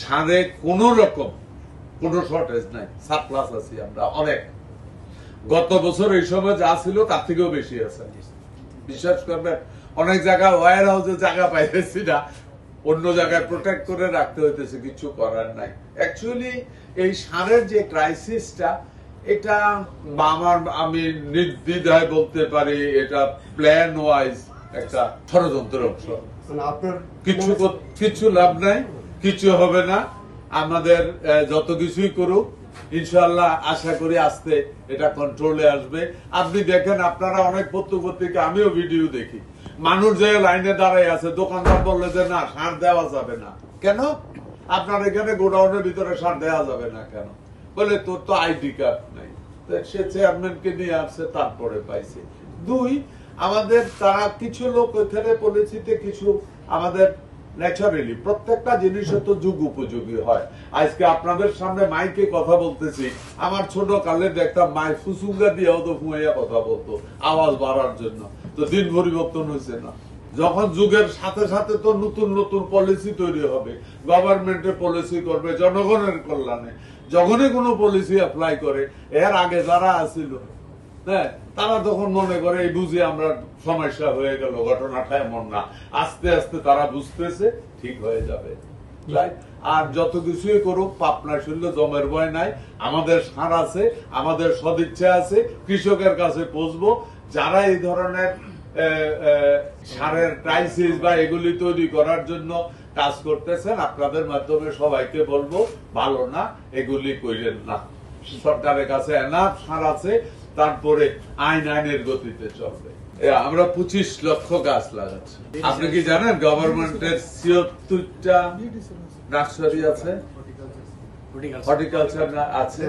সারে কোনো রকম কোনো শর্টেজ নাই, সারপ্লাস আছি আমরা অনেক। গত বছর এই সময় যা ছিল তার থেকেও বেশি আছে। বিশ্বাস করবেন, অনেক জায়গায় ওয়ার হাউসে জায়গা পাইতেছি না, অন্য জায়গায় প্রোটেক্ট করে রাখতে হইতেছে, কিছু করার নাই। অ্যাকচুয়ালি এই সারের যে ক্রাইসিসটা, এটা আমি নির্দ্বিধায় বলতে পারি এটা প্ল্যান ওয়াইজ একটা ষড়যন্ত্রের অংশ। কিছু লাভ নাই, কিছু হবে না। আমাদের যত কিছুই করুক ইনশাআল্লাহ আশা করি আস্তে এটা কন্ট্রোলে আসবে। আপনি দেখেন, আপনারা অনেক পত্রিকা, আমিও ভিডিও দেখি, মানুষ যে লাইনে দাঁড়াই আছে, দোকানদার বললে যে না সার দেওয়া যাবে না। কেন? আপনার এখানে গোডাউনের ভিতরে সার দেওয়া যাবে না কেন? বলে তোর তো আইডি কার্ড নাই। সে চেয়ারম্যানকে নিয়ে আসছে, তারপরে পাইছে। দুই, আমাদের তারা কিছু লোক ওইখানে পলিসিতে কিছু আমাদের ন্যাচারালি প্রত্যেকটা জিনিস তো যুগ উপযোগী হয়। আজকে আপনাদের সামনে মাইকে কথা বলতেছি, আমার ছোট কালে দেখতাম মাই ফুসুঙ্গা দিয়েও তো ফুঁয়া কথা বলতো আওয়াজ বাড়ার জন্য। তো দিন পরিবর্তন হয়েছে না? যখন যুগের সাথে সাথে তো নতুন নতুন পলিসি তৈরি হবে, গভর্নমেন্টের পলিসি করবে জনগণের কল্যাণে। যখনই কোনো পলিসি অ্যাপ্লাই করে, এর আগে যারা আসিল হ্যাঁ, তারা তখন মনে করে এই বুঝে আমরা সমস্যা হয়ে গেল, ঘটনাটা এমন না। আস্তে আস্তে তারা বুঝতেছে ঠিক হয়ে যাবে। আর যত কিছুই করুক, পাপনা শৈল্য জমের ভয় নাই। আমাদের সার আছে, আমাদের সদিচ্ছা আছে, কৃষকের কাছে পৌঁছবো। যারা এই ধরনের সারের ক্রাইসিস বা এগুলি তৈরি করার জন্য কাজ করতেছেন, আপনাদের মাধ্যমে সবাইকে বলবো ভালো না, এগুলি কইলেন না। সরকারের কাছে এনাফ সার আছে, তারপরে আইনের গতিতে চলবে। আমরা 25 লক্ষ গাছ লাগাচ্ছি। আপনি কি জানেন গভর্নমেন্টের 76টা নার্সারি আছে, হর্টিকালচার আছে,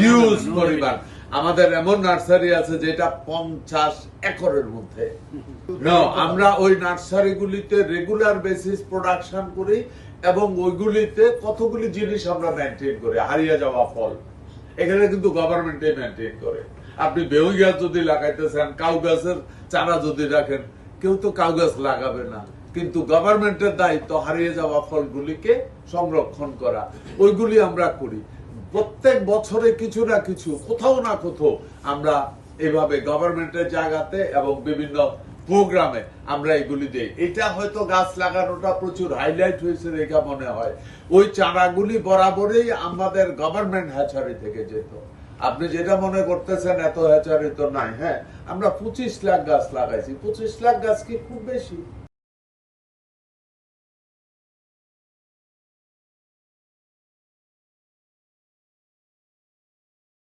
হিউজ পরিমাণ। আমাদের এমন নার্সারি আছে যেটা 50 একরের মধ্যে। আমরা ওই নার্সারি গুলিতে রেগুলার বেসিস প্রোডাকশন করি এবং ওইগুলিতে কতগুলি জিনিস আমরা মেনটেন করি। হারিয়ে যাওয়া ফল এখানে কিন্তু গভর্নমেন্টে মেনটেন করে। আপনি বেউই গাছ যদি লাগাইতেছেন, কাউ গাছের চারা যদি রাখেন, কেউ তো কাউ গাছ লাগাবে না, কিন্তু গভর্নমেন্টের দায়িত্ব হারিয়ে যাওয়া ফলগুলিকে সংরক্ষণ করা। ওইগুলি আমরা করি প্রত্যেক বছরে কিছু না কিছু, কোথাও না কোথাও আমরা এভাবে গভর্নমেন্টের জায়গাতে এবং বিভিন্ন প্রোগ্রামে আমরা এগুলি দেই। এটা হয়তো গাছ লাগানোটা প্রচুর হাইলাইট হয়েছে দেখা মনে হয়। ওই চারাগুলি বরাবরই আমাদের গভর্নমেন্ট হ্যাচারি থেকে যেত। আপনি যেটা মনে করতেছেন এত হ্যাচারি তো নাই। হ্যাঁ, আমরা 25 লাখ গাছ লাগাইছি। 25 লাখ গাছ কি খুব বেশি?